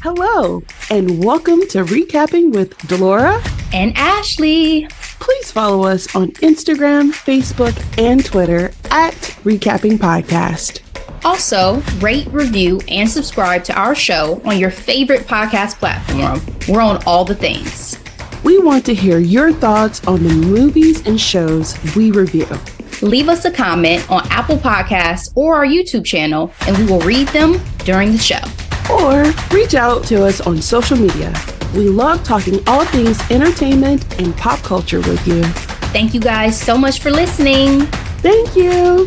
Hello, and welcome to Recapping with Delora and Ashley. Please follow us on Instagram, Facebook, and Twitter at Recapping Podcast. Also, rate, review, and subscribe to our show on your favorite podcast platform. We're on all the things. We want to hear your thoughts on the movies and shows we review. Leave us a comment on Apple Podcasts or our YouTube channel, and we will read them during the show. Or reach out to us on social media. We love talking all things entertainment and pop culture with you. Thank you guys so much for listening. Thank you.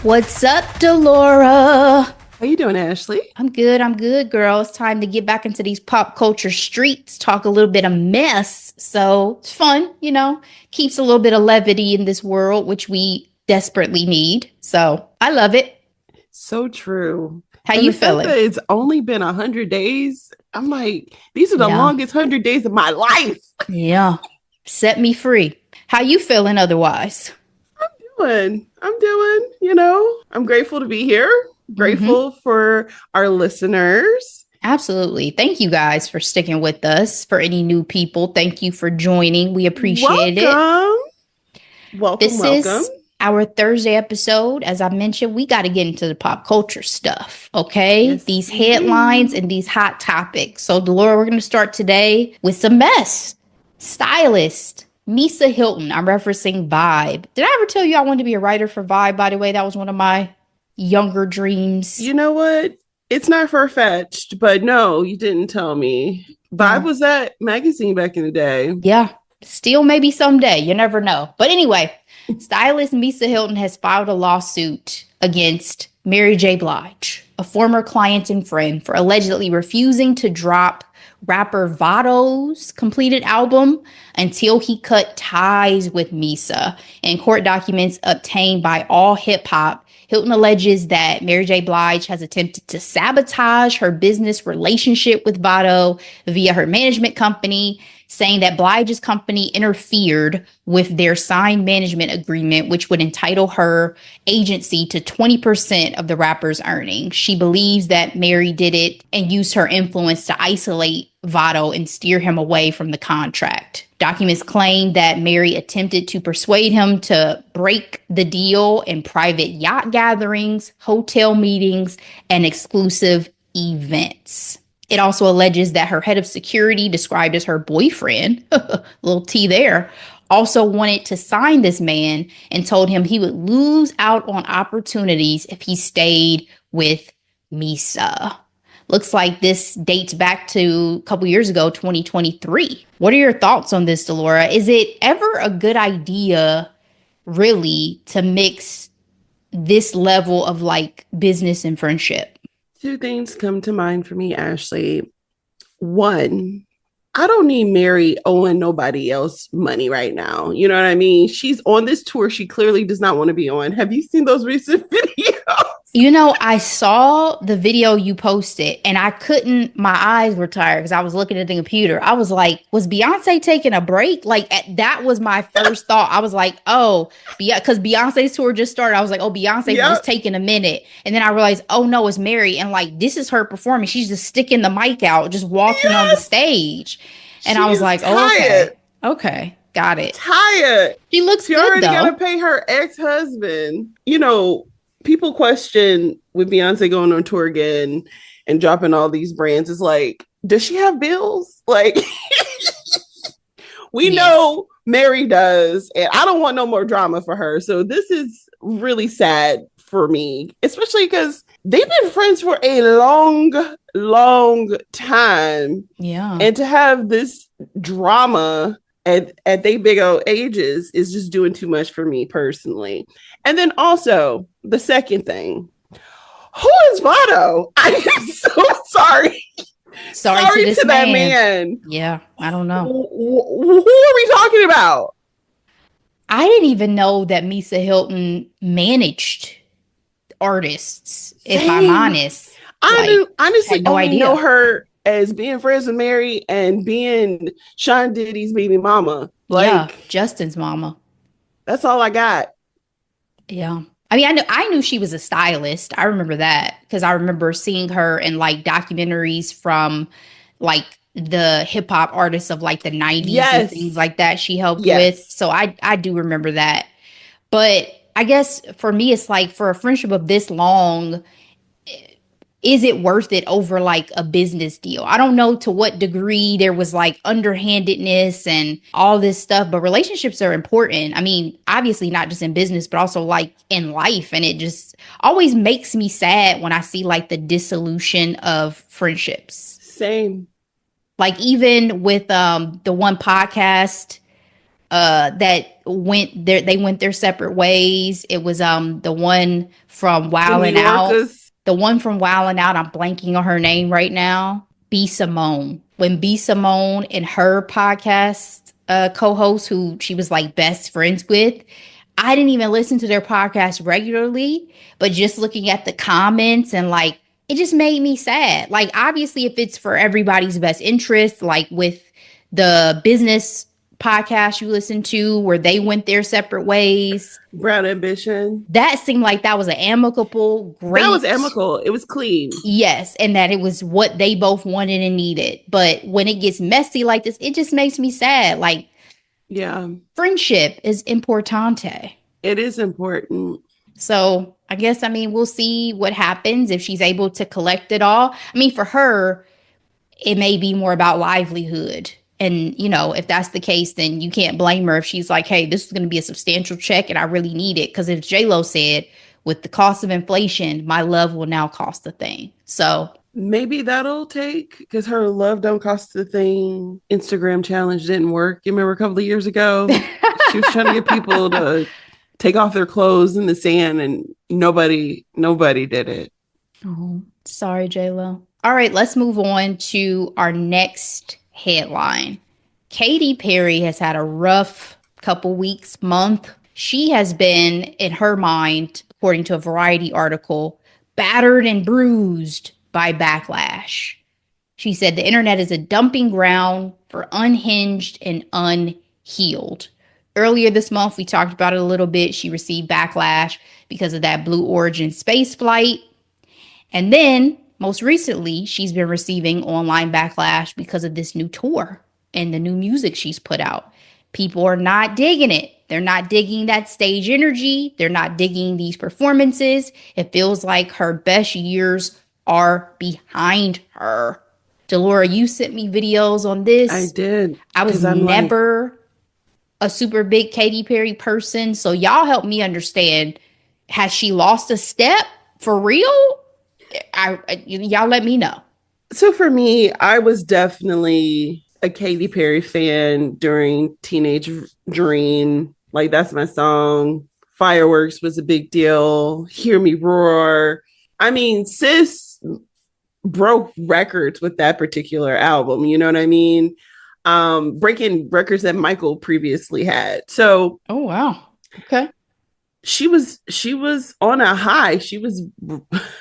What's up, Delora? How you doing, Ashley? I'm good, girl. It's time to get back into these pop culture streets, talk a little bit of mess. So it's fun, keeps a little bit of levity in this world, which we desperately need. So I love it. So true. How you feeling? It's only been 100 days. I'm like, these are the longest 100 days of my life. Yeah. Set me free. How you feeling otherwise? I'm doing, I'm grateful to be here. Grateful for our listeners. Absolutely. Thank you guys for sticking with us. For any new people, thank you for joining. We appreciate it. Welcome. This is our Thursday episode. As I mentioned, we got to get into the pop culture stuff, okay? Yes, these headlines and these hot topics. So, Delora, we're going to start today with some mess. Stylist Misa Hylton. I'm referencing Vibe. Did I ever tell you I wanted to be a writer for Vibe, by the way? That was one of my younger dreams. You know what? It's not far-fetched, but no, you didn't tell me. Vibe was that magazine back in the day. Yeah. Still maybe someday. You never know. But anyway, stylist Misa Hylton has filed a lawsuit against Mary J Blige, a former client and friend, for allegedly refusing to drop rapper Vado's completed album until he cut ties with Misa. In court documents obtained by All Hip Hop, Hylton alleges that Mary J Blige has attempted to sabotage her business relationship with Vado via her management company, saying that Blige's company interfered with their signed management agreement, which would entitle her agency to 20% of the rapper's earnings. She believes that Mary did it and used her influence to isolate Vado and steer him away from the contract. Documents claim that Mary attempted to persuade him to break the deal in private yacht gatherings, hotel meetings, and exclusive events. It also alleges that her head of security, described as her boyfriend, little T there, also wanted to sign this man and told him he would lose out on opportunities if he stayed with Misa. Looks like this dates back to a couple years ago, 2023. What are your thoughts on this, Delora? Is it ever a good idea, really, to mix this level of business and friendship? Two things come to mind for me, Ashley. One, I don't need Mary owing nobody else money right now. You know what I mean? She's on this tour she clearly does not want to be on. Have you seen those recent videos? I saw the video you posted and my eyes were tired because I was looking at the computer. I was like, was Beyonce taking a break? That was my first thought. I was like, oh, because Beyonce's tour just started. I was like, oh, Beyonce's just taking a minute. And then I realized, oh no, it's Mary. And this is her performance. She's just sticking the mic out, just walking on the stage. And I was like, oh, okay. Got it. Tired. She looks good, already though. Gotta pay her ex-husband. People question with Beyonce going on tour again and dropping all these brands. It's like, does she have bills? We know Mary does, and I don't want no more drama for her. So this is really sad for me, especially because they've been friends for a long time. Yeah. And to have this drama at they big old ages is just doing too much for me personally. And then also the second thing, who is Vado? I am so sorry. Sorry to that man. Yeah, I don't know. Who are we talking about? I didn't even know that Misa Hylton managed artists, if I'm honest. I honestly no only idea. know her as being friends with Mary and being Sean Diddy's baby mama. Yeah, Justin's mama. That's all I got. Yeah. I mean, I knew she was a stylist. I remember that because I remember seeing her in like documentaries from like the hip hop artists of like the 90s and things Yes. like that she helped with. Yes. So I do remember that. But I guess for me, it's like for a friendship of this long, is it worth it over like a business deal? I don't know to what degree there was like underhandedness and all this stuff, but relationships are important. I mean, obviously not just in business, but also like in life. And it just always makes me sad when I see like the dissolution of friendships. Same. Like even with the one podcast that went there, they went their separate ways. It was the one from The New Wild 'N Out. Yorkers. The one from Wild 'N Out, I'm blanking on her name right now. B Simone. When B Simone and her podcast co-host, who she was like best friends with, I didn't even listen to their podcast regularly, but just looking at the comments and like it just made me sad. Like obviously if it's for everybody's best interest, like with the business podcast you listen to where they went their separate ways, Brown Ambition. that seemed like that was an amicable, That was great, amicable. It was clean. yes, and that it was what they both wanted and needed. But when it gets messy like this, it just makes me sad. Like Yeah. friendship is importante. It is important. So I guess, I mean, we'll see what happens if she's able to collect it all. I mean, for her, it may be more about livelihood. And, you know, if that's the case, then you can't blame her if she's like, hey, this is going to be a substantial check and I really need it. Because if J-Lo said, with the cost of inflation, my love will now cost a thing. So maybe that'll take because her Love Don't Cost a Thing Instagram challenge didn't work. You remember a couple of years ago? She was trying to get people to take off their clothes in the sand and nobody did it. oh, sorry, J-Lo. All right, let's move on to our next headline. Katy Perry has had a rough couple weeks, month. She has been, in her mind, according to a Variety article, battered and bruised by backlash. She said the internet is a dumping ground for unhinged and unhealed. Earlier this month, we talked about it a little bit. She received backlash because of that Blue Origin space flight. And then, most recently, she's been receiving online backlash because of this new tour and the new music she's put out. People are not digging it. They're not digging that stage energy. They're not digging these performances. It feels like her best years are behind her. Delora, you sent me videos on this. I did. I was never a super big Katy Perry person. So y'all help me understand. Has she lost a step for real? Y'all let me know. So for me, I was definitely a Katy Perry fan during Teenage Dream. Like that's my song. Fireworks was a big deal. Hear Me Roar. I mean, sis broke records with that particular album. You know what I mean? Breaking records that Michael previously had. So, oh wow, okay. She was on a high. She was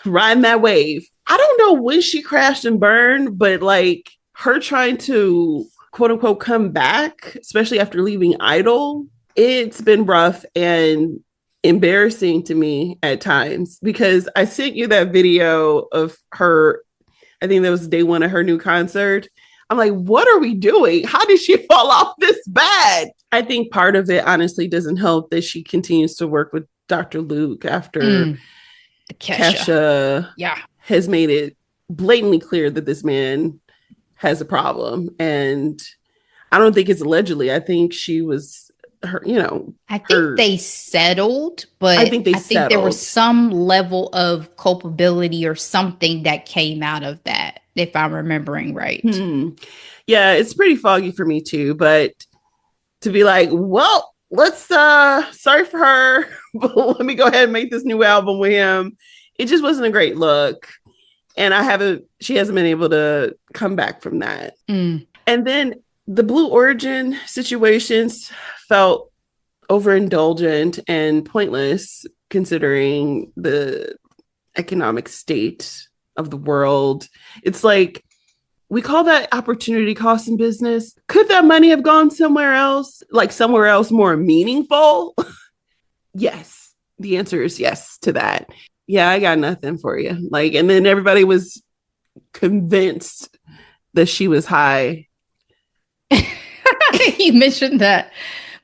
riding that wave. I don't know when she crashed and burned, but like her trying to quote unquote come back, especially after leaving Idol, it's been rough and embarrassing to me at times because I sent you that video of her. I think that was day one of her new concert. I'm like, what are we doing? How did she fall off this bad? I think part of it honestly doesn't help that she continues to work with Dr. Luke after Kesha has made it blatantly clear that this man has a problem. And I don't think it's allegedly. I think she was her, you know. I think they settled, but I think there was some level of culpability or something that came out of that, if I'm remembering right. Yeah, it's pretty foggy for me too, but to be like, well, let's sorry for her, but let me go ahead and make this new album with him. It just wasn't a great look. And she hasn't been able to come back from that. And then the Blue Origin situations felt overindulgent and pointless considering the economic state of the world. It's like, we call that opportunity cost in business. Could that money have gone somewhere else? Like somewhere else more meaningful? Yes. the answer is yes to that. Yeah, I got nothing for you. Like, and then everybody was convinced that she was high. You mentioned that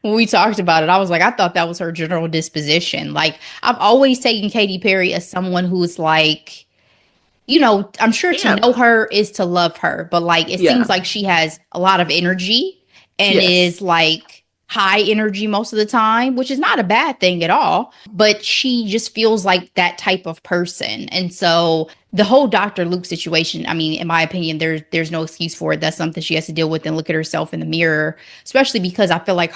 when we talked about it. I was like, I thought that was her general disposition. Like, I've always taken Katy Perry as someone who's like, you know, I'm sure to Camp. know her is to love her, but like it seems Yeah. like she has a lot of energy and Yes. is like high energy most of the time, which is not a bad thing at all, but she just feels like that type of person. And so the whole Dr. Luke situation, I mean, in my opinion, there's no excuse for it. That's something she has to deal with and look at herself in the mirror, especially because I feel like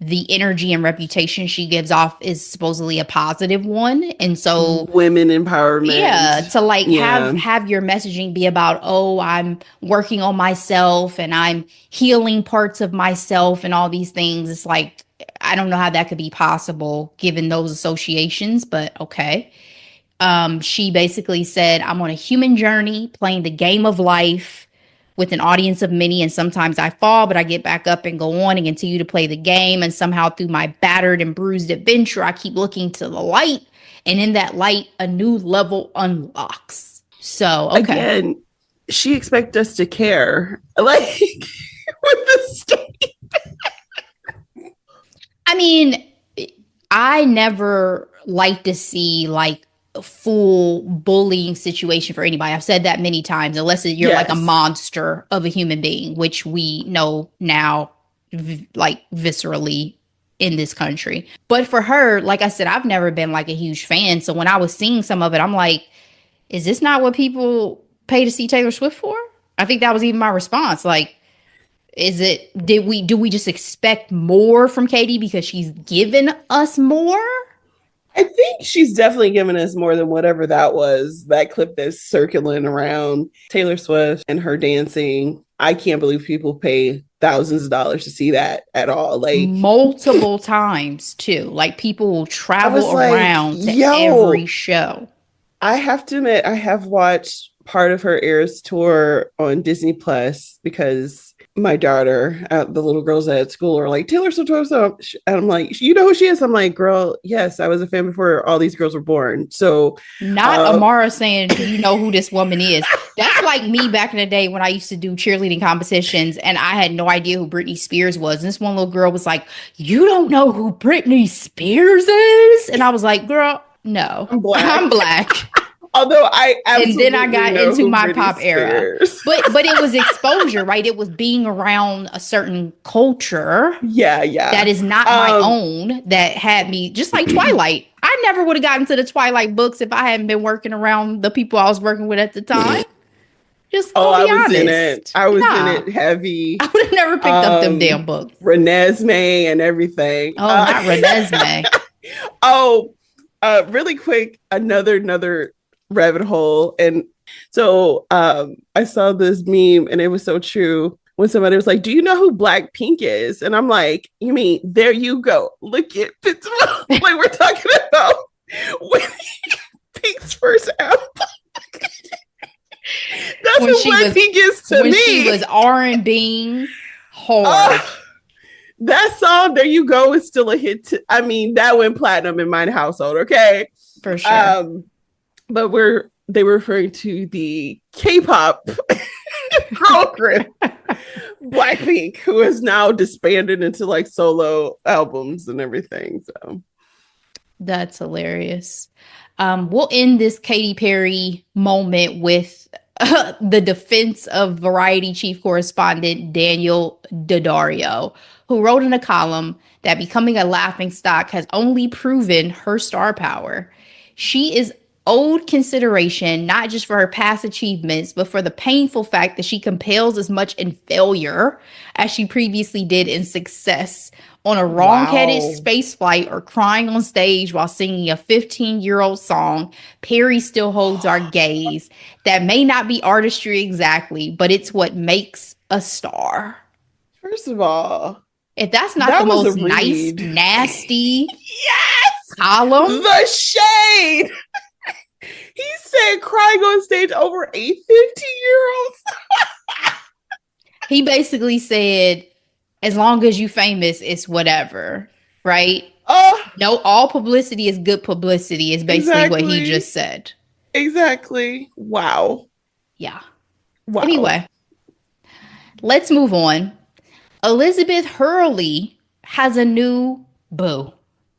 the energy and reputation she gives off is supposedly a positive one. And so Women empowerment. yeah, to like Yeah. have your messaging be about, oh, I'm working on myself and I'm healing parts of myself and all these things. It's like I don't know how that could be possible given those associations, but okay. She basically said, I'm on a human journey playing the game of life with an audience of many, and sometimes I fall, but I get back up and go on and continue to play the game. And somehow through my battered and bruised adventure, I keep looking to the light. And in that light, a new level unlocks. So, okay. Again, she expects us to care. Like with the state. I mean, I never like to see like a full bullying situation for anybody. I've said that many times, unless you're like a Yes. monster of a human being, which we know now, like viscerally in this country. But for her, like I said, I've never been like a huge fan. So when I was seeing some of it, I'm like, is this not what people pay to see Taylor Swift for? I think that was even my response. Like, do we just expect more from Katy because she's given us more? I think she's definitely given us more than whatever that was, that clip that's circling around Taylor Swift and her dancing. I can't believe people pay thousands of dollars to see that at all. Like, Multiple times too. Like people will I was travel like, around to every yo, show. I have to admit, I have watched part of her Eras tour on Disney Plus because my daughter, the little girls at school are like, Taylor Swift, and I'm like, you know who she is? I'm like, girl, yes, I was a fan before all these girls were born. So, Not Amara saying, do you know who this woman is? That's like me back in the day when I used to do cheerleading competitions and I had no idea who Britney Spears was. And this one little girl was like, you don't know who Britney Spears is? And I was like, girl, no, I'm I'm black. black. Although I And then I absolutely got know into who my Britney pop era. Spears. But it was exposure, right? It was being around a certain culture Yeah, that yeah. is not my own that had me just like Twilight. I never would have gotten to the Twilight books if I hadn't been working around the people I was working with at the time. Just Oh, gonna I be was in it. honest. I was in Nah, it heavy. I would have never picked up them damn books. Renesmee and everything. Oh, not Renesmee. Oh, really quick, another rabbit hole. And so I saw this meme and it was so true when somebody was like, do you know who Blackpink is? And I'm like, you mean there you go. Look at Pittsburgh. Like we're talking about when Pink's first album. That's When what she was Blackpink is to when me. she was R&B hard. That song, there you go, is still a hit. I mean, that went platinum in my household. Okay, For sure. But they were referring to the K-pop girl group Blackpink, who has now disbanded into like solo albums and everything. So That's hilarious. We'll end this Katy Perry moment with the defense of Variety chief correspondent Daniel Daddario, who wrote in a column that becoming a laughingstock has only proven her star power. She is owed consideration not just for her past achievements, but for the painful fact that she compels as much in failure as she previously did in success. On a wrong-headed space flight or crying on stage while singing a 15-year-old song, Perry still holds our gaze. That may not be artistry exactly, but it's what makes a star. first of all, If that's not that the was a most nice, read. nasty Yes, column, the shade. He said crying on stage over a 15-year-old. he basically said, as long as you famous, it's whatever. right? Oh, No, all publicity is good publicity is basically what he exactly. just said. Exactly. Wow. Yeah. Wow. Anyway, let's move on. Elizabeth Hurley has a new boo.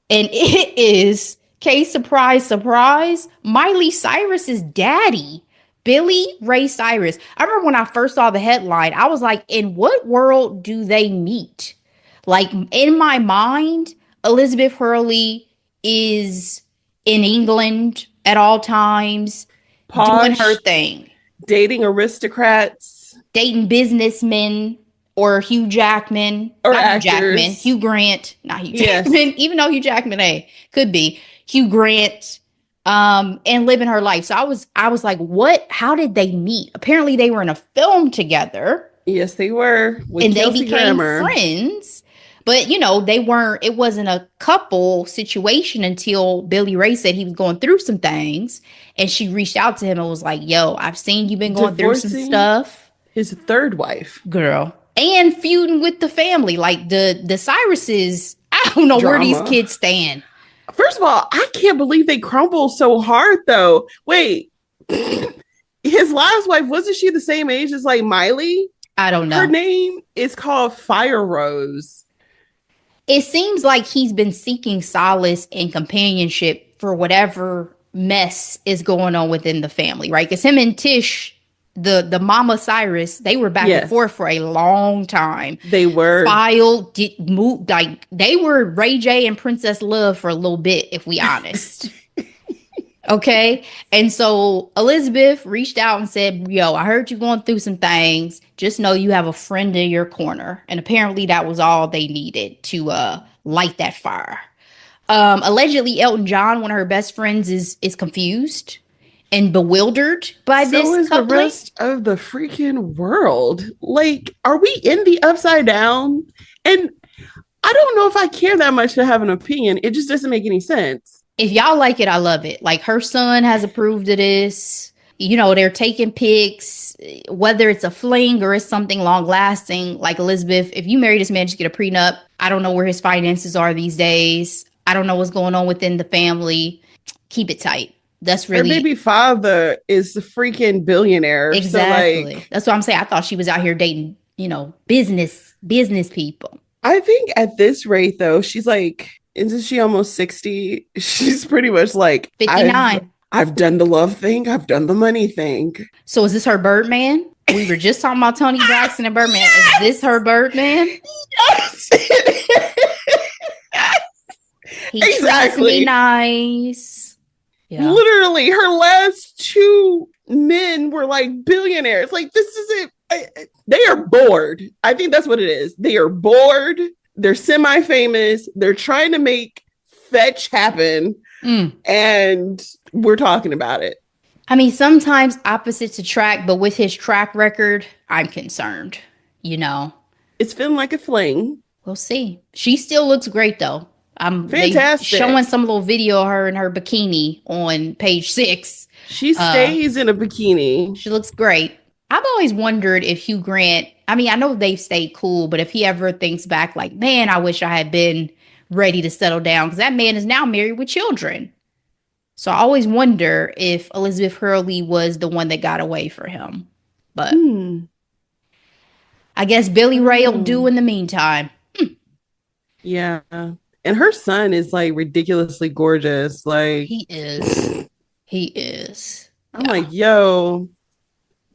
And it is, case surprise, surprise, Miley Cyrus's daddy, Billy Ray Cyrus. I remember when I first saw the headline, I was like, in what world do they meet? Like, in my mind, Elizabeth Hurley is in England at all times, doing her Posh, thing, dating aristocrats dating businessmen or Hugh Jackman, or not Hugh Jackman, actors. Hugh Grant, not Hugh Yes. Jackman, even though Hugh Jackman, could be Hugh Grant, and living her life. So I was like, what? How did they meet? Apparently, they were in a film together Yes, they were with and they Kelsey became Grammer. friends. But they weren't, it wasn't a couple situation until Billy Ray said he was going through some things. And she reached out to him and was like, yo, I've seen you've been going through some Divorcing stuff, his third wife. girl. And feuding with the family. Like the Cyruses, I don't know where these Drama. kids stand. First of all, I can't believe they crumble so hard though. Wait. His last wife, wasn't she the same age as like Miley? I don't Her know. name is called Fire Rose. It seems like he's been seeking solace and companionship for whatever mess is going on within the family, right? Because him and Tish, the mama Cyrus, they were back and Yes, forth for a long time. they were. Filed, did move, like they were Ray J and Princess Love for a little bit, if we honest. Okay. And so Elizabeth reached out and said, yo, I heard you going through some things. Just know you have a friend in your corner. And apparently that was all they needed to light that fire. Allegedly, Elton John, one of her best friends, is confused and bewildered by So this is the coupling. rest of the freaking world. Like, are we in the upside down? And I don't know if I care that much to have an opinion. It just doesn't make any sense. If y'all like it, I love it. Like her son has approved of this. They're taking pics, whether it's a fling or it's something long lasting. Like Elizabeth, if you marry this man, just get a prenup. I don't know where his finances are these days. I don't know what's going on within the family. Keep it tight. That's Her really baby father is the freaking billionaire. exactly. So like That's what I'm saying. I thought she was out here dating, business people. I think at this rate though, she's like, isn't she almost 60? She's pretty much like, 59. I've done the love thing, I've done the money thing. So is this her Birdman? We were just talking about Tony Braxton and Birdman. Yes! Is this her Birdman? Yes. He tries to be nice. Yeah. Literally, her last two men were like billionaires. Like, this is it. They are bored. I think that's what it is. They are bored. They're semi-famous. They're trying to make fetch happen. And we're talking about it. I mean, sometimes opposites attract, but with his track record, I'm concerned. It's feeling like a fling. We'll see. She still looks great, though. Fantastic. Showing some little video of her in her bikini on page 6. She stays in a bikini. She looks great. I've always wondered if Hugh Grant, I mean, I know they've stayed cool, but if he ever thinks back like, man, I wish I had been ready to settle down, because that man is now married with children. So I always wonder if Elizabeth Hurley was the one that got away for him. But I guess Billy Ray will do in the meantime. Yeah. And her son is like ridiculously gorgeous. Like he is. He is. I'm like, yo.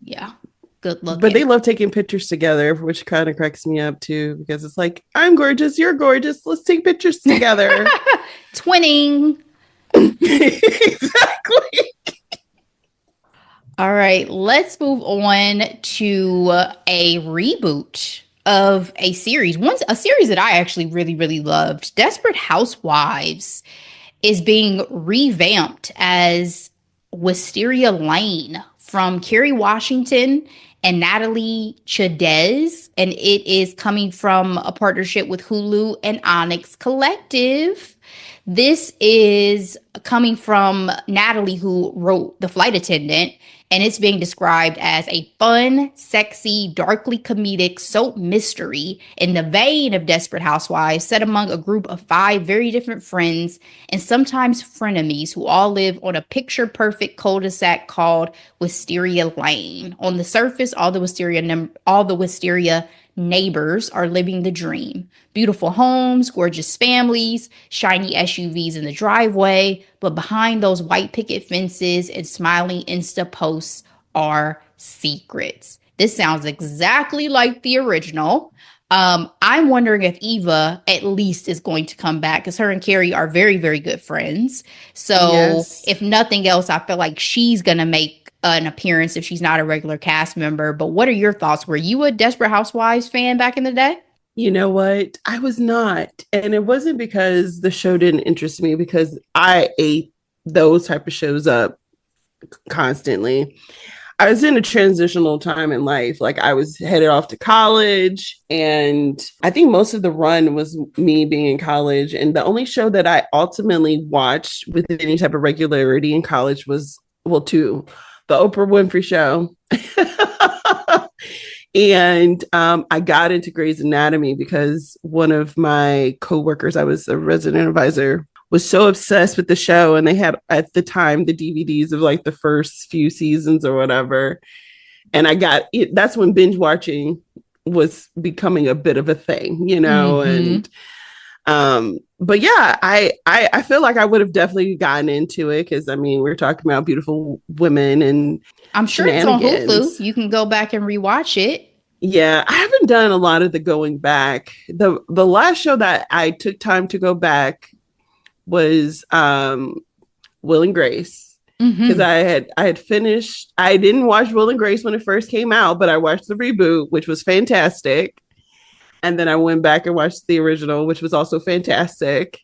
Yeah. Good looking. But they love taking pictures together, which kind of cracks me up too, because it's like, I'm gorgeous, you're gorgeous. Let's take pictures together. Twinning. Exactly. All right, let's move on to a reboot of a series. A series that I actually really, really loved. Desperate Housewives is being revamped as Wisteria Lane from Kerry Washington and Natalie Chadez, and it is coming from a partnership with Hulu and Onyx Collective. This is coming from Natalie, who wrote The Flight Attendant, and it's being described as a fun, sexy, darkly comedic soap mystery in the vein of Desperate Housewives, set among a group of 5 very different friends and sometimes frenemies who all live on a picture-perfect cul-de-sac called Wisteria Lane. On the surface, all the Wisteria neighbors are living the dream. Beautiful homes, gorgeous families, shiny SUVs in the driveway, but behind those white picket fences and smiling Insta posts are secrets. This sounds exactly like the original. I'm wondering if Eva at least is going to come back because her and Kerry are very, very good friends. So Yes. if nothing else, I feel like she's going to make an appearance if she's not a regular cast member. But what are your thoughts? Were you a Desperate Housewives fan back in the day? You know what? I was not. And it wasn't because the show didn't interest me, because I ate those type of shows up constantly. I was in a transitional time in life. Like, I was headed off to college, and I think most of the run was me being in college. And the only show that I ultimately watched with any type of regularity in college was, well, two, the Oprah Winfrey Show. And I got into Grey's Anatomy because one of my coworkers, I was a resident advisor, was so obsessed with the show. And they had at the time the DVDs of like the first few seasons or whatever. And I got it. That's when binge watching was becoming a bit of a thing, you know? Mm-hmm. And but yeah, I feel like I would have definitely gotten into it because, I mean, we're talking about beautiful women and I'm sure it's on Hulu. shenanigans. You can go back and rewatch it. Yeah, I haven't done a lot of the going back. The last show that I took time to go back was Will and Grace, because Mm-hmm. I had finished. I didn't watch Will and Grace when it first came out, but I watched the reboot, which was fantastic. And then I went back and watched the original, which was also fantastic.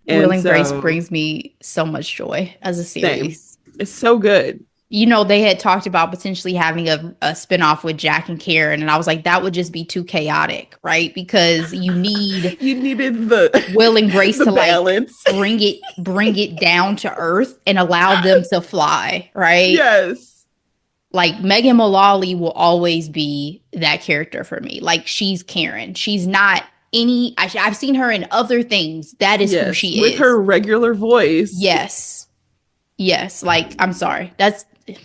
Will And and Grace so, brings me so much joy as a same. series. It's so good. You know, they had talked about potentially having a spinoff with Jack and Karen, and I was like, that would just be too chaotic, right? Because you need You needed the Will and Grace the to like balance. bring it down to earth and allow them to fly, right? Yes. Like Megan Mullally will always be that character for me. Like she's Karen. She's not I've seen her in other things. That is who Yes. she With is. her regular voice. Yes. Yes. Like, I'm sorry. That's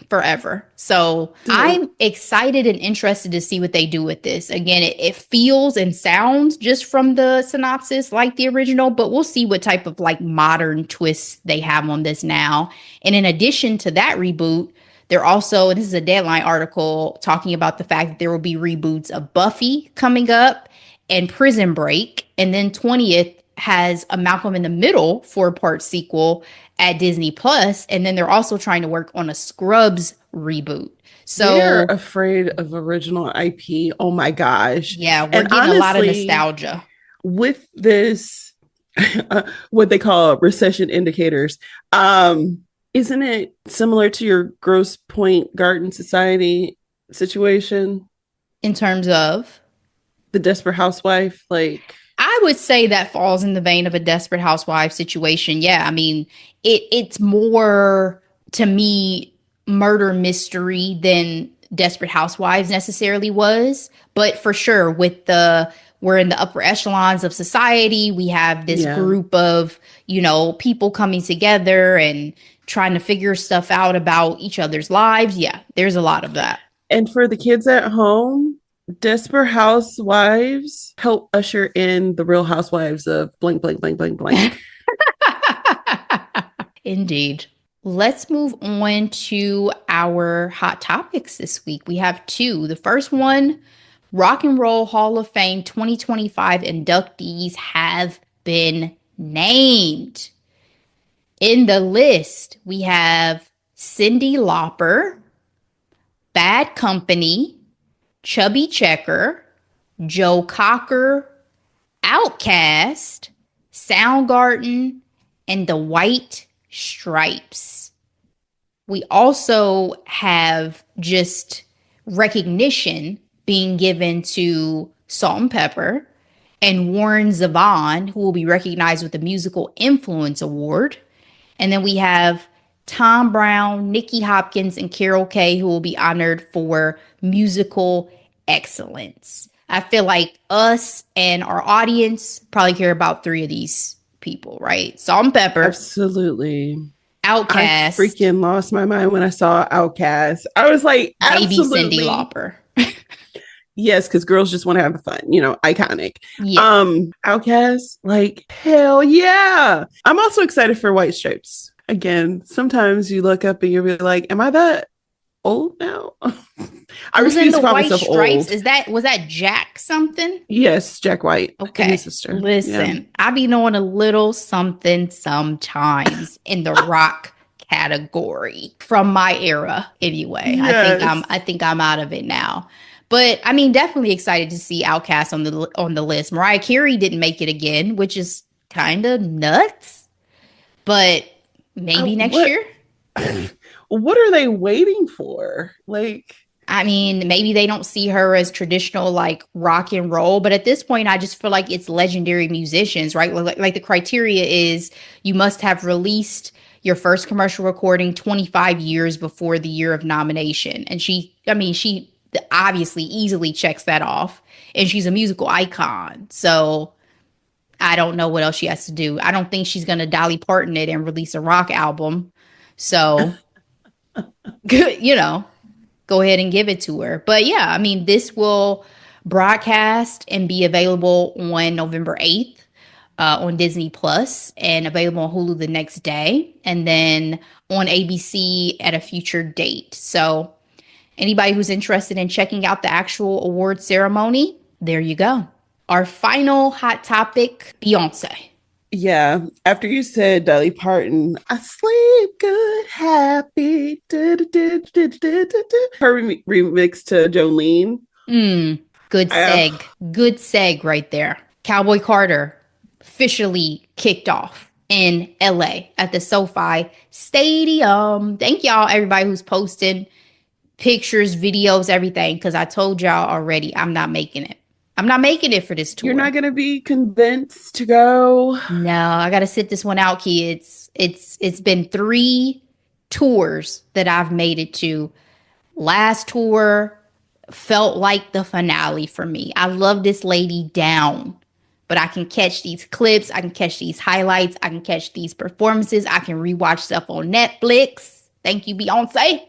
forever. So I'm excited and interested to see what they do with this. Again, it feels and sounds just from the synopsis like the original, but we'll see what type of like modern twists they have on this now. And in addition to that reboot, they're also, and this is a Deadline article talking about the fact that there will be reboots of Buffy coming up and Prison Break. And then 20th has a Malcolm in the Middle 4-part sequel at Disney Plus, and then they're also trying to work on a Scrubs reboot. They're So afraid of original IP. Oh my gosh. yeah, we're And getting a lot of honestly, nostalgia. with this, what they call recession indicators, isn't it similar to your Gross Point Garden Society situation? In terms of, The Desperate Housewife? Like, I would say that falls in the vein of a Desperate Housewives situation. Yeah, I mean, it's more to me murder mystery than Desperate Housewives necessarily was, but for sure, with the we're in the upper echelons of society. We have this yeah. group of, people coming together and trying to figure stuff out about each other's lives. Yeah, there's a lot of that. And for the kids at home, Desperate Housewives help usher in the Real Housewives of blank, blank, blank, blank, blank. Indeed. Let's move on to our hot topics this week. We have two. The first one, Rock and Roll Hall of Fame 2025 inductees have been named. In the list, we have Cyndi Lauper, Bad Company, Chubby Checker, Joe Cocker, Outcast, Soundgarden, and the White Stripes. We also have just recognition being given to Salt and Pepper and Warren Zevon, who will be recognized with the Musical Influence Award. And then we have Tom Brown, Nikki Hopkins, and Carol Kay, who will be honored for musical excellence. I feel like us and our audience probably care about 3 of these people, right? Salt-N-Pepa. Absolutely. Outkast. I freaking lost my mind when I saw Outkast. I was like, absolutely. Baby Cyndi Lauper. Yes, because girls just want to have fun, iconic. Yes. Outkast, like, hell yeah. I'm also excited for White Stripes. Again, sometimes you look up and you'll be like, am I that old now? I refuse to call myself old. Was that Jack something? Yes, Jack White. Okay. And his sister. Listen, I be knowing a little something sometimes in the rock category from my era anyway. Yes. I think I'm out of it now. But I mean, definitely excited to see Outkast on the list. Mariah Carey didn't make it again, which is kind of nuts. But maybe next year. What are they waiting for? Like, I mean, maybe they don't see her as traditional like rock and roll, but at this point, I just feel like it's legendary musicians, right? Like the criteria is you must have released your first commercial recording 25 years before the year of nomination. And she obviously easily checks that off, and she's a musical icon. So I don't know what else she has to do. I don't think she's going to Dolly Parton it and release a rock album. So, go ahead and give it to her. But yeah, I mean, this will broadcast and be available on November 8th on Disney Plus and available on Hulu the next day, and then on ABC at a future date. So anybody who's interested in checking out the actual award ceremony, there you go. Our final hot topic, Beyonce. Yeah, after you said Dolly Parton, I sleep good, happy. Her remix to Jolene. Good seg. Good seg right there. Cowboy Carter officially kicked off in LA at the SoFi Stadium. Thank y'all, everybody who's posting pictures, videos, everything, because I told y'all already I'm not making it. I'm not making it for this tour. You're not going to be convinced to go? No, I got to sit this one out, kids. It's been 3 tours that I've made it to. Last tour felt like the finale for me. I love this lady down, but I can catch these clips. I can catch these highlights. I can catch these performances. I can rewatch stuff on Netflix. Thank you, Beyonce.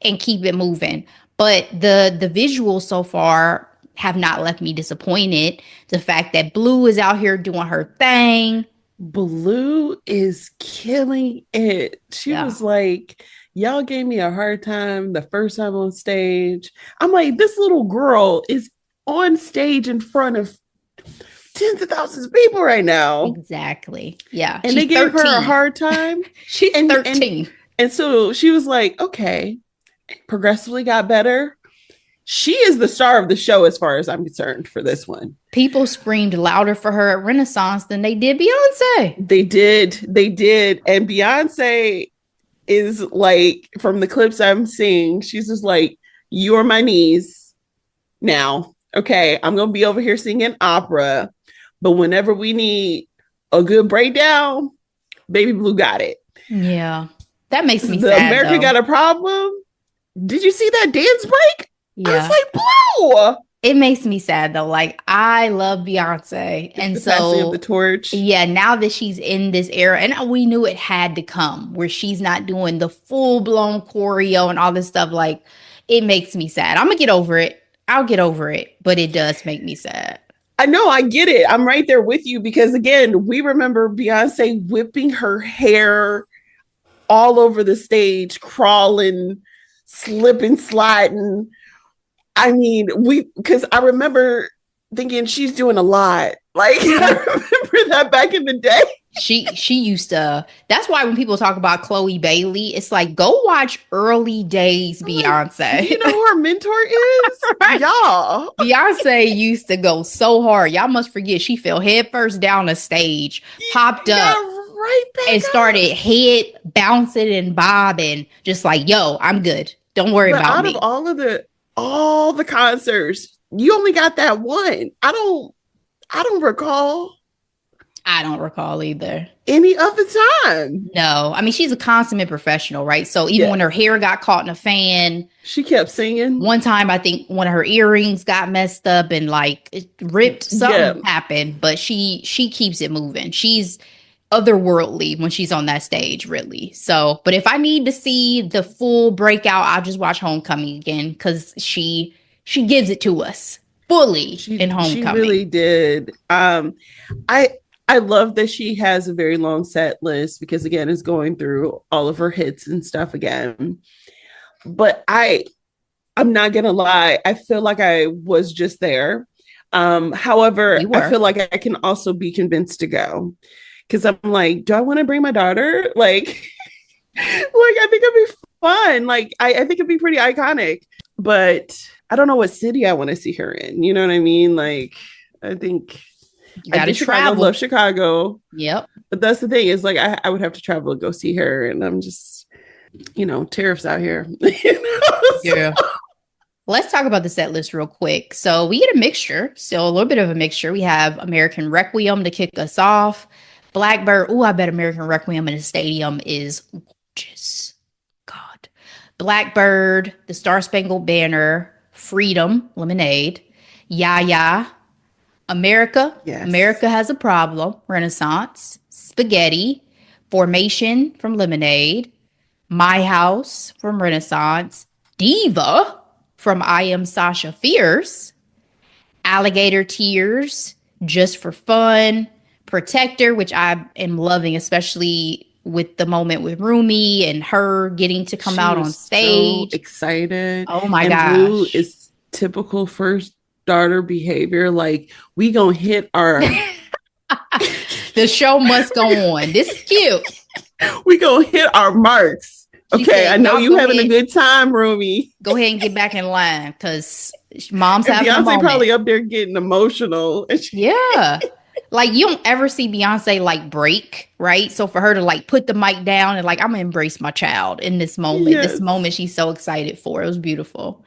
And keep it moving. But the visuals so far have not left me disappointed. The fact that Blue is out here doing her thing. Blue is killing it. She was like, y'all gave me a hard time the first time on stage. I'm like, this little girl is on stage in front of tens of thousands of people right now. Exactly. Yeah. And they gave her a hard time. She's 13. And so she was like, okay, progressively got better. She is the star of the show as far as I'm concerned for this one. People screamed louder for her at Renaissance than they did Beyonce. They did. And Beyonce is like, from the clips I'm seeing, she's just like, you're my knees now. Okay, I'm going to be over here singing opera. But whenever we need a good breakdown, Baby Blue got it. Yeah. That makes me sad, America though. Got a Problem. Did you see that dance break? Yeah. I was like, Blue. It makes me sad, though. Like, I love Beyonce. And the passing of the torch. Yeah, now that she's in this era, and we knew it had to come, where she's not doing the full-blown choreo and all this stuff, like, it makes me sad. I'm going to get over it. I'll get over it. But it does make me sad. I know, I get it. I'm right there with you because, again, we remember Beyonce whipping her hair all over the stage, crawling, slipping, sliding. I mean, because I remember thinking she's doing a lot. Like, I remember that back in the day. She used to. That's why when people talk about Chloe Bailey, it's like, go watch early days Beyonce. Do you know who her mentor is? Right. Y'all. Beyonce used to go so hard. Y'all must forget she fell headfirst down a stage, popped up, right back and started head bouncing and bobbing, just like, yo, I'm good. Don't worry about me. Out of all the concerts, you only got that one. I I don't recall I don't recall either. any other time. No, I mean, she's a consummate professional, right? So even when Yeah. her hair got caught in a fan, She kept singing. one time I think one of her earrings got messed up and like it ripped. Yeah. Something happened, but she keeps it moving. She's otherworldly when she's on that stage, really. So, but if I need to see the full breakout, I'll just watch Homecoming again because she gives it to us fully in She Homecoming. really did. I I love that she has a very long set list because again, it's going through all of her hits and stuff again. But I'm not gonna lie, I feel like I was just there. However, You I were. feel like I can also be convinced to go because I'm like, do I want to bring my daughter? Like, I think it'd be fun. Like, I think it'd be pretty iconic, but I don't know what city I want to see her in. You know what I mean? Like, I think You I got to do Chicago, love travel. Chicago, Yep. but that's the thing is like I would have to travel to go see her, and I'm just tariffs out here. Yeah. Let's talk about the set list real quick. So we get a mixture, so a little bit of a mixture. We have American Requiem to kick us off. Blackbird. Oh, I bet American Requiem in a stadium is gorgeous. God. Blackbird, The Star Spangled Banner, Freedom, Lemonade, Yaya, America. Yes. America Has a Problem, Renaissance, Spaghetti, Formation from Lemonade, My House from Renaissance, Diva from I Am Sasha Fierce, Alligator Tears, Just for Fun, Protector, which I am loving, especially with the moment with Rumi and her getting to come She out on was so stage. excited. Oh my And Blue gosh. is typical first daughter behavior. Like, we gonna hit our The show must go on. This is cute. we gonna hit our marks. She Okay, said, I know y'all you having a ahead, good time, Rumi. go ahead and get back in line because mom's And having a Beyonce moment. probably up there getting emotional. And Yeah. Like you don't ever see Beyonce like break, right? So for her to like put the mic down and like I'm gonna embrace my child in this moment. This yes. moment she's so excited for. It was beautiful.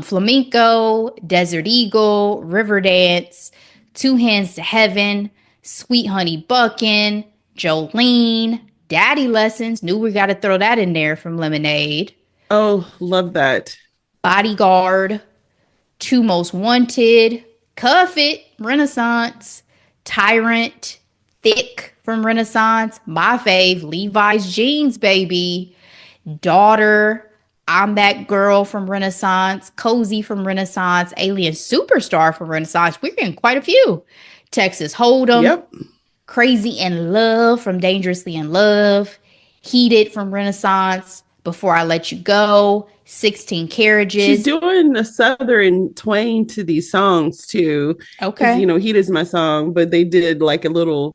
Flamenco, Desert Eagle, River Dance, Two Hands to Heaven, Sweet Honey Buckin, Jolene, Daddy Lessons. Knew we got to throw that in there from Lemonade. Oh, love that. Bodyguard, Two Most Wanted, Cuff It, Renaissance, Tyrant, Thick from Renaissance, my fave, Levi's Jeans, baby, Daughter, I'm That Girl from Renaissance, Cozy from Renaissance, Alien Superstar from Renaissance. We're getting quite a few. Texas Hold'em, Yep. Crazy in Love from Dangerously in Love, Heated from Renaissance, Before I Let You Go, 16 She's Carriages. doing a southern twang to these songs too. Because Okay. Heat is my song, but they did like a little,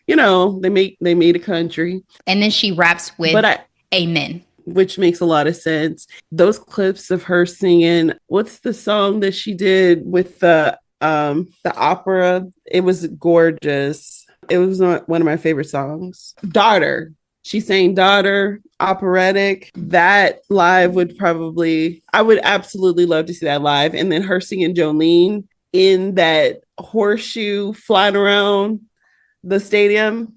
they made a country. And then she raps But with I Amen. which makes a lot of sense. Those clips of her singing, what's the song that she did with the opera? It was gorgeous. It was one of my favorite songs. Daughter. She's saying daughter, operatic. That live I would absolutely love to see that live. And then her singing Jolene in that horseshoe flying around the stadium.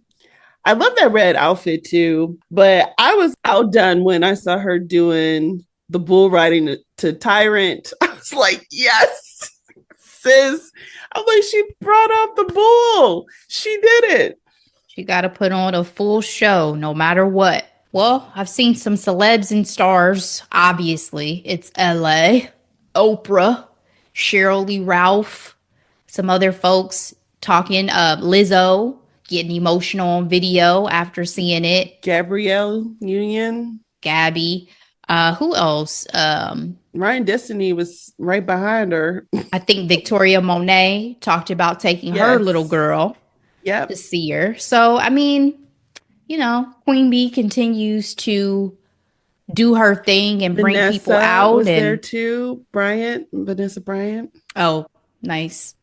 I love that red outfit too, but I was outdone when I saw her doing the bull riding to Tyrant. I was like, yes, sis. I was like, she brought out the bull. She did it. She got to put on a full show no matter what. Well, I've seen some celebs and stars. Obviously, it's LA, Oprah, Cheryl Lee Ralph, some other folks talking. Lizzo getting emotional on video after seeing it. Gabrielle Union. Gabby. Who else? Ryan Destiny was right behind her. I think Victoria Monet talked about taking her little Yes. girl to Yep. see her. So, I mean, Queen Bee continues to do her thing and bring people Vanessa out. was there And too. Vanessa Bryant. oh, nice.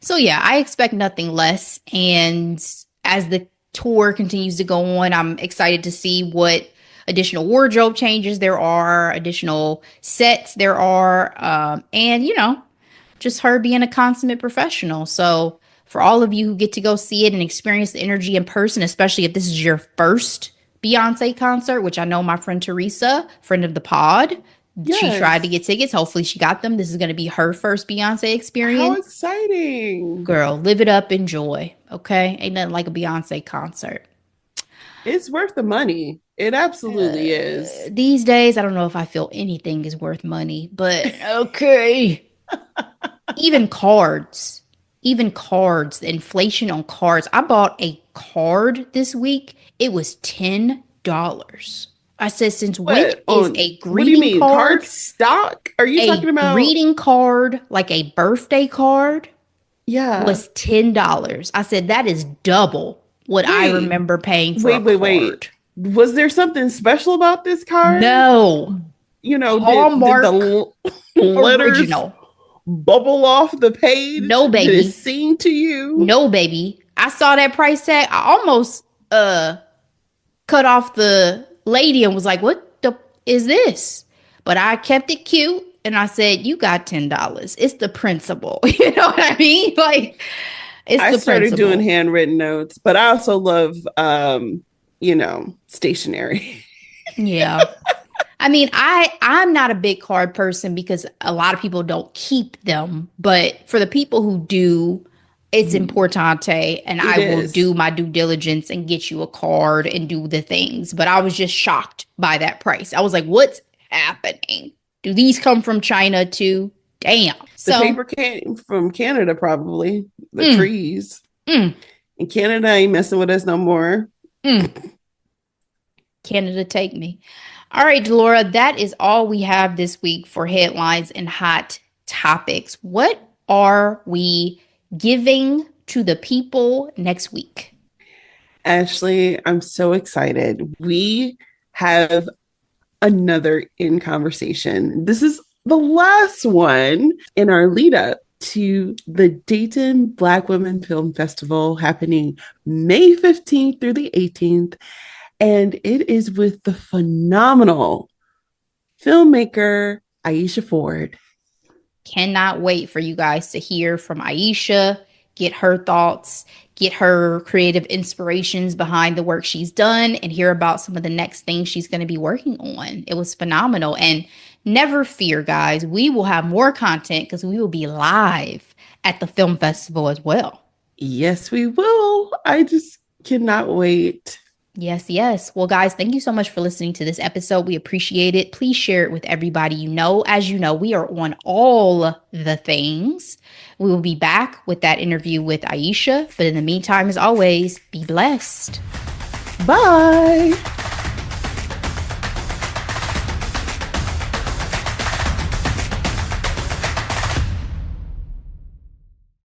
So, yeah, I expect nothing less. And as the tour continues to go on, I'm excited to see what additional wardrobe changes there are, additional sets there are. And, just her being a consummate professional. So for all of you who get to go see it and experience the energy in person, especially if this is your first Beyonce concert, which I know my friend Teresa, friend of the pod, she tried to Yes. get tickets. Hopefully she got them. This is going to be her first Beyonce How experience. exciting. Girl, live it up, enjoy. Okay? Ain't nothing like a Beyonce concert. It's worth the money. It absolutely is. These days, I don't know if I feel anything is worth money, but okay. Even cards, the inflation on cards. I bought a card this week. It was $10. I said, since when is a What do you greeting mean? Card card, stock? Are you a talking about? greeting card, like a birthday card, Yeah. was $10? I said, that is double what I Wait, remember paying for a wait. card. Was there something special about this card? No, Did the Hallmark letters original. bubble off the page? No, Did it baby. sing to you? No, baby. I saw that price tag. I almost cut off the lady and was like, what the is this? But I kept it cute and I said, you got $10. It's the principle. You know what I mean? Like, it's I the started principle. doing handwritten notes, but I also love stationery. Yeah. I mean, I'm not a big card person because a lot of people don't keep them, but for the people who do, it's importante, and It I will is. do my due diligence and get you a card and do the things. But I was just shocked by that price. I was like, what's happening? Do these come from China too? Damn. The So, paper came from Canada, probably. The trees. mm, And Canada ain't messing with us no more. Canada, take me. All right, Delora, that is all we have this week for headlines and hot topics. What are we giving to the people next week? Ashley, I'm so excited. We have another in conversation. This is the last one in our lead up to the Dayton Black Women Film Festival happening May 15th through the 18th. And it is with the phenomenal filmmaker Aisha Ford. Cannot wait for you guys to hear from Aisha, get her thoughts, get her creative inspirations behind the work she's done, and hear about some of the next things she's going to be working on. It was phenomenal. And never fear, guys, we will have more content because we will be live at the film festival as well. Yes, we will. I just cannot wait. Yes, yes. Well, guys, thank you so much for listening to this episode. We appreciate it. Please share it with everybody you know. As you know, we are on all the things. We will be back with that interview with Aisha. But in the meantime, as always, be blessed. Bye.